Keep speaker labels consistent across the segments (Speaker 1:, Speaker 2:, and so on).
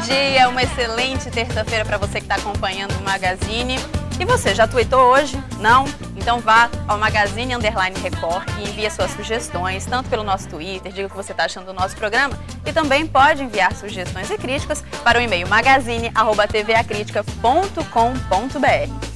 Speaker 1: dia, uma excelente terça-feira para você que está acompanhando o Magazine. E você, já tweetou hoje? Não? Então vá ao Magazine_Record e envie suas sugestões, tanto pelo nosso Twitter, diga o que você está achando do nosso programa, e também pode enviar sugestões e críticas para o e-mail magazine@tvacritica.com.br.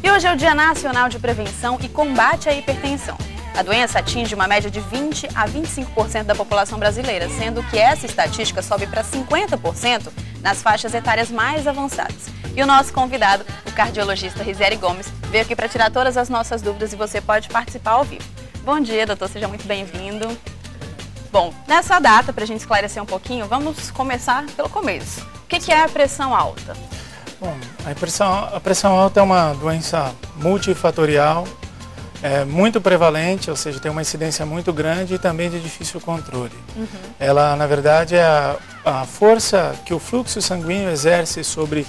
Speaker 1: E hoje é o Dia Nacional de Prevenção e Combate à Hipertensão. A doença atinge uma média de 20 a 25% da população brasileira, sendo que essa estatística sobe para 50% nas faixas etárias mais avançadas. E o nosso convidado, o cardiologista Rizieri Gomes, veio aqui para tirar todas as nossas dúvidas e você pode participar ao vivo. Bom dia, doutor, seja muito bem-vindo. Bom, nessa data, para a gente esclarecer um pouquinho, vamos começar pelo começo. O que é a pressão alta?
Speaker 2: Bom, a pressão alta é uma doença multifatorial, muito prevalente, ou seja, tem uma incidência muito grande e também de difícil controle. Ela, na verdade, é a força que o fluxo sanguíneo exerce sobre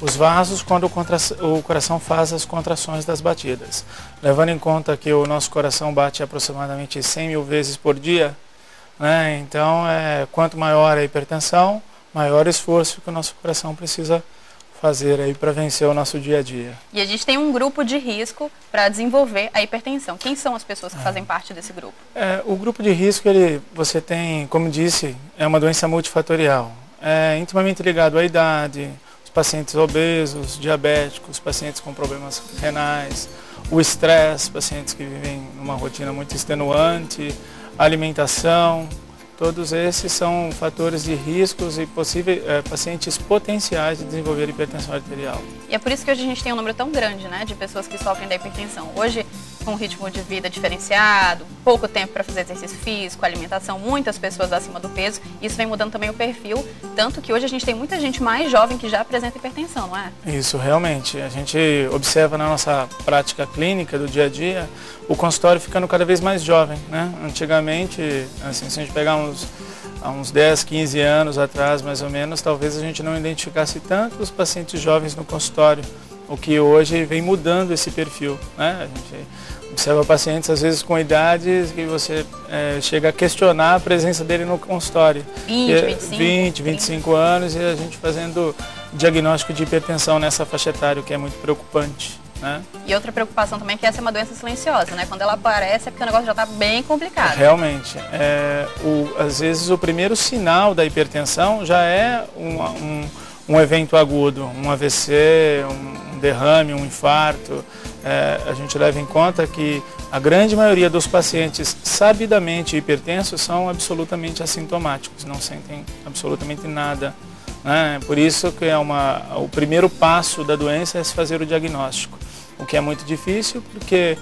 Speaker 2: os vasos quando o coração faz as contrações das batidas. Levando em conta que o nosso coração bate aproximadamente 100 mil vezes por dia, né? Então, quanto maior a hipertensão, maior o esforço que o nosso coração precisa fazer aí para vencer o nosso dia a dia.
Speaker 1: E a gente tem um grupo de risco para desenvolver a hipertensão. Quem são as pessoas que fazem parte desse grupo?
Speaker 2: O grupo de risco, você tem, como disse, é uma doença multifatorial. É intimamente ligado à idade, os pacientes obesos, diabéticos, pacientes com problemas renais, o estresse, pacientes que vivem numa rotina muito extenuante, a alimentação. Todos esses são fatores de riscos e possíveis pacientes potenciais de desenvolver hipertensão arterial.
Speaker 1: E é por isso que hoje a gente tem um número tão grande, né, de pessoas que sofrem da hipertensão. Hoje, com um ritmo de vida diferenciado, pouco tempo para fazer exercício físico, alimentação, muitas pessoas acima do peso, isso vem mudando também o perfil, tanto que hoje a gente tem muita gente mais jovem que já apresenta hipertensão, não é?
Speaker 2: Isso, realmente. A gente observa na nossa prática clínica do dia a dia o consultório ficando cada vez mais jovem, né? Antigamente, assim, se a gente pegar há uns 10, 15 anos atrás, mais ou menos, talvez a gente não identificasse tanto os pacientes jovens no consultório, o que hoje vem mudando esse perfil, né? A gente observa pacientes, às vezes, com idades que você chega a questionar a presença dele no consultório. 20, 25 anos, e a gente fazendo diagnóstico de hipertensão nessa faixa etária, o que é muito preocupante, né? E
Speaker 1: outra preocupação também é que essa é uma doença silenciosa, né? Quando ela aparece é porque o negócio já está bem complicado.
Speaker 2: Realmente. Às vezes o primeiro sinal da hipertensão já é um evento agudo, um AVC, um derrame, um infarto. A gente leva em conta que a grande maioria dos pacientes sabidamente hipertensos são absolutamente assintomáticos, não sentem absolutamente nada, né? Por isso que o primeiro passo da doença é se fazer o diagnóstico, o que é muito difícil porque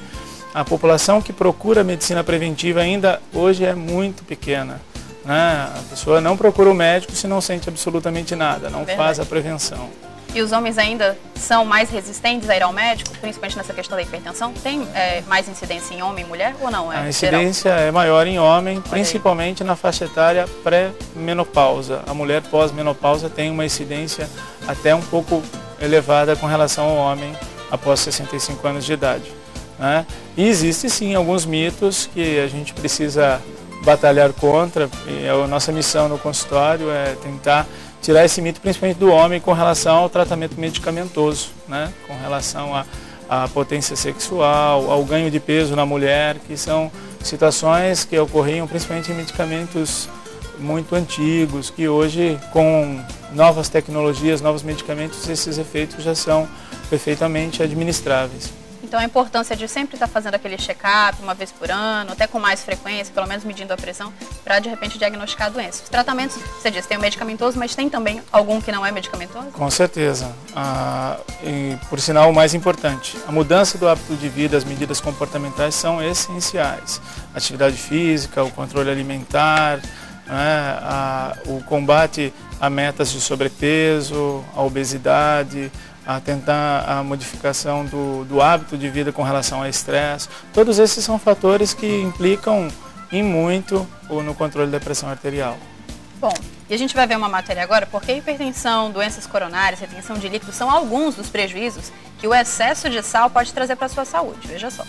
Speaker 2: a população que procura medicina preventiva ainda hoje é muito pequena, né? A pessoa não procura o médico se não sente absolutamente nada, não faz a prevenção.
Speaker 1: E os homens ainda são mais resistentes a ir ao médico, principalmente nessa questão da hipertensão? Tem mais incidência em homem e mulher ou não?
Speaker 2: A incidência é maior em homem, principalmente na faixa etária pré-menopausa. A mulher pós-menopausa tem uma incidência até um pouco elevada com relação ao homem após 65 anos de idade, né? E existe sim alguns mitos que a gente precisa batalhar contra, e a nossa missão no consultório é tentar tirar esse mito principalmente do homem com relação ao tratamento medicamentoso, né? Com relação à potência sexual, ao ganho de peso na mulher, que são situações que ocorriam principalmente em medicamentos muito antigos, que hoje com novas tecnologias, novos medicamentos, esses efeitos já são perfeitamente administráveis.
Speaker 1: Então a importância de sempre estar fazendo aquele check-up uma vez por ano, até com mais frequência, pelo menos medindo a pressão, para de repente diagnosticar a doença. Os tratamentos, você disse, tem o medicamentoso, mas tem também algum que não é medicamentoso?
Speaker 2: Com certeza. E, por sinal, o mais importante, a mudança do hábito de vida, as medidas comportamentais são essenciais. Atividade física, o controle alimentar, né, o combate a metas de sobrepeso, a obesidade, a tentar a modificação do hábito de vida com relação ao estresse. Todos esses são fatores que implicam em muito no controle da pressão arterial.
Speaker 1: Bom, e a gente vai ver uma matéria agora porque hipertensão, doenças coronárias, retenção de líquidos são alguns dos prejuízos que o excesso de sal pode trazer para a sua saúde. Veja só.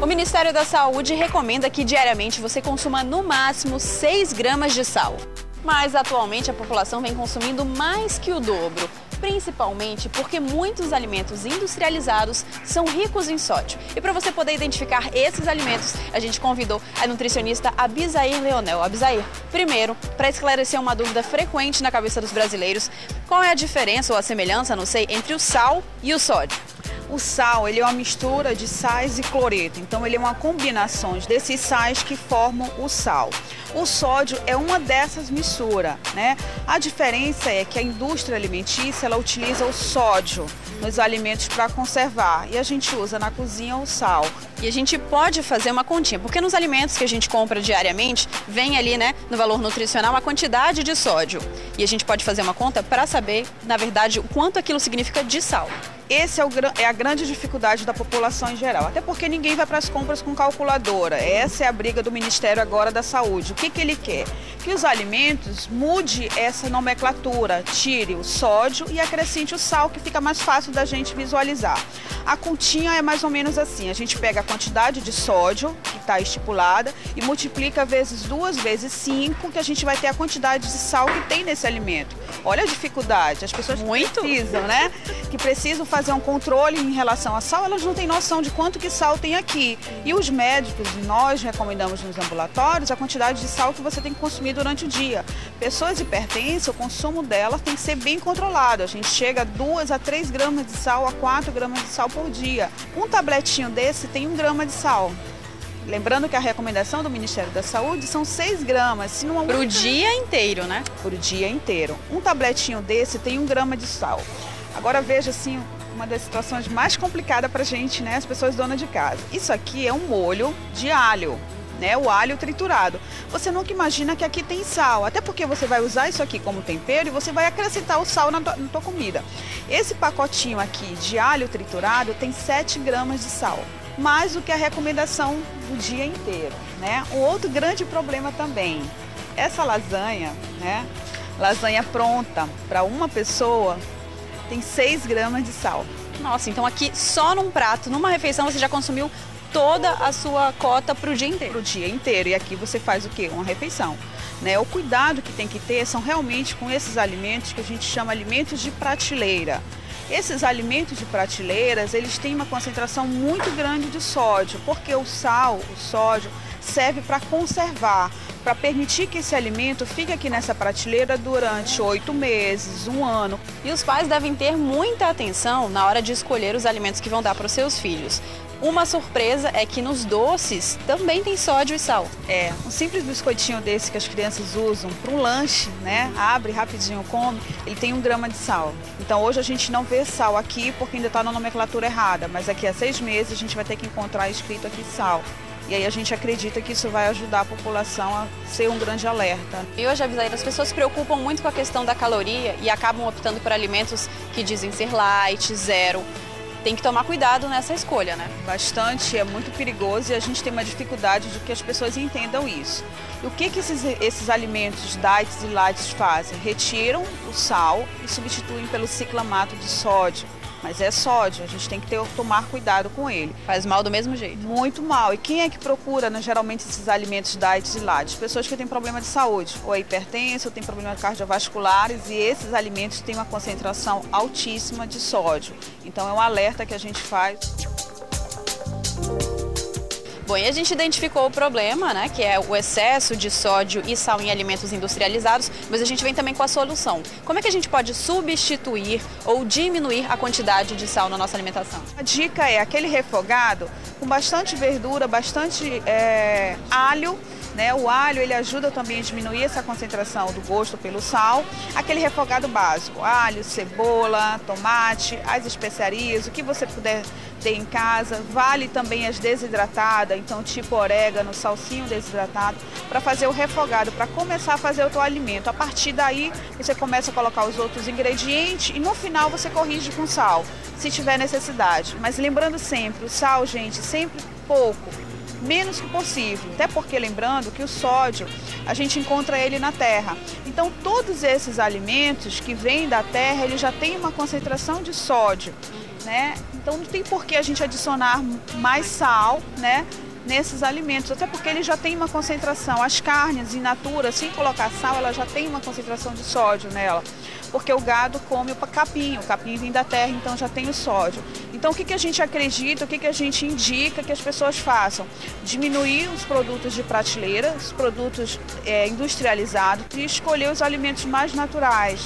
Speaker 1: O Ministério da Saúde recomenda que diariamente você consuma no máximo 6 gramas de sal. Mas atualmente a população vem consumindo mais que o dobro, principalmente porque muitos alimentos industrializados são ricos em sódio. E para você poder identificar esses alimentos, a gente convidou a nutricionista Abisair Leonel. Abisair, primeiro, para esclarecer uma dúvida frequente na cabeça dos brasileiros, qual é a diferença ou a semelhança, não sei, entre o sal e o sódio?
Speaker 3: O sal, ele é uma mistura de sais e cloreto, então ele é uma combinação desses sais que formam o sal. O sódio é uma dessas misturas, né? A diferença é que a indústria alimentícia, ela utiliza o sódio nos alimentos para conservar e a gente usa na cozinha o sal.
Speaker 1: E a gente pode fazer uma continha, porque nos alimentos que a gente compra diariamente, vem ali, né, no valor nutricional, a quantidade de sódio. E a gente pode fazer uma conta para saber, na verdade, o quanto aquilo significa de sal.
Speaker 3: Essa é a grande dificuldade da população em geral, até porque ninguém vai para as compras com calculadora. Essa é a briga do Ministério agora da Saúde. O que ele quer? Que os alimentos mude essa nomenclatura, tire o sódio e acrescente o sal, que fica mais fácil da gente visualizar. A continha é mais ou menos assim, a gente pega a quantidade de sódio que está estipulada e multiplica vezes 2 vezes 5, que a gente vai ter a quantidade de sal que tem nesse alimento. Olha a dificuldade, as pessoas precisam, né? Que precisam fazer um controle em relação a sal, elas não têm noção de quanto que sal tem aqui. E os médicos, nós recomendamos nos ambulatórios a quantidade de sal que você tem que consumir durante o dia. Pessoas hipertensas, o consumo delas tem que ser bem controlado. A gente chega a 2 a 3 gramas de sal, a 4 gramas de sal por dia. Um tabletinho desse tem 1 grama de sal. Lembrando que a recomendação do Ministério da Saúde são 6 gramas.
Speaker 1: Para o dia inteiro, né?
Speaker 3: Para o dia inteiro. Um tabletinho desse tem 1 grama de sal. Agora veja assim, uma das situações mais complicadas para a gente, né? As pessoas donas de casa. Isso aqui é um molho de alho, né? O alho triturado. Você nunca imagina que aqui tem sal, até porque você vai usar isso aqui como tempero e você vai acrescentar o sal na tua comida. Esse pacotinho aqui de alho triturado tem 7 gramas de sal, mais do que a recomendação do dia inteiro, né? Um outro grande problema também, essa lasanha, né? Lasanha pronta para uma pessoa tem 6 gramas de sal.
Speaker 1: Nossa, então aqui só num prato, numa refeição, você já consumiu toda a sua cota para o dia inteiro?
Speaker 3: Para o dia inteiro. E aqui você faz o quê? Uma refeição, né? O cuidado que tem que ter são realmente com esses alimentos que a gente chama alimentos de prateleira. Esses alimentos de prateleiras, eles têm uma concentração muito grande de sódio, porque o sal, o sódio, serve para conservar, para permitir que esse alimento fique aqui nessa prateleira durante 8 meses, 1 ano.
Speaker 1: E os pais devem ter muita atenção na hora de escolher os alimentos que vão dar para os seus filhos. Uma surpresa é que nos doces também tem sódio e sal.
Speaker 3: Um simples biscoitinho desse que as crianças usam para um lanche, né? Abre rapidinho, come, ele tem 1 grama de sal. Então hoje a gente não vê sal aqui porque ainda está na nomenclatura errada, mas daqui a 6 meses a gente vai ter que encontrar escrito aqui sal. E aí a gente acredita que isso vai ajudar a população a ser um grande alerta.
Speaker 1: E hoje, Abisair, as pessoas se preocupam muito com a questão da caloria e acabam optando por alimentos que dizem ser light, zero. Tem que tomar cuidado nessa escolha, né?
Speaker 3: Bastante, é muito perigoso e a gente tem uma dificuldade de que as pessoas entendam isso. E o que esses alimentos diets e lights fazem? Retiram o sal e substituem pelo ciclamato de sódio. Mas é sódio, a gente tem que tomar cuidado com ele.
Speaker 1: Faz mal do mesmo jeito.
Speaker 3: Muito mal. E quem é que procura, né, geralmente, esses alimentos diets e light? Pessoas que têm problema de saúde, ou é hipertenso, ou tem problemas cardiovasculares, e esses alimentos têm uma concentração altíssima de sódio. Então é um alerta que a gente faz.
Speaker 1: Bom, e a gente identificou o problema, né, que é o excesso de sódio e sal em alimentos industrializados, mas a gente vem também com a solução. Como é que a gente pode substituir ou diminuir a quantidade de sal na nossa alimentação?
Speaker 3: A dica é aquele refogado com bastante verdura, bastante alho, né? O alho ele ajuda também a diminuir essa concentração do gosto pelo sal. Aquele refogado básico, alho, cebola, tomate, as especiarias, o que você puder ter em casa. Vale também as desidratadas, então tipo orégano, salsinho desidratado, para fazer o refogado, para começar a fazer o teu alimento. A partir daí você começa a colocar os outros ingredientes e no final você corrige com sal, se tiver necessidade. Mas lembrando sempre, o sal, gente, sempre pouco, menos que possível, até porque lembrando que o sódio, a gente encontra ele na terra. Então todos esses alimentos que vêm da terra, ele já tem uma concentração de sódio. né? Então não tem por que a gente adicionar mais sal, né, nesses alimentos, até porque ele já tem uma concentração. As carnes in natura, sem colocar sal, ela já tem uma concentração de sódio nela, porque o gado come o capim vem da terra, então já tem o sódio. Então o que a gente acredita, o que a gente indica que as pessoas façam? Diminuir os produtos de prateleira, os produtos industrializados e escolher os alimentos mais naturais.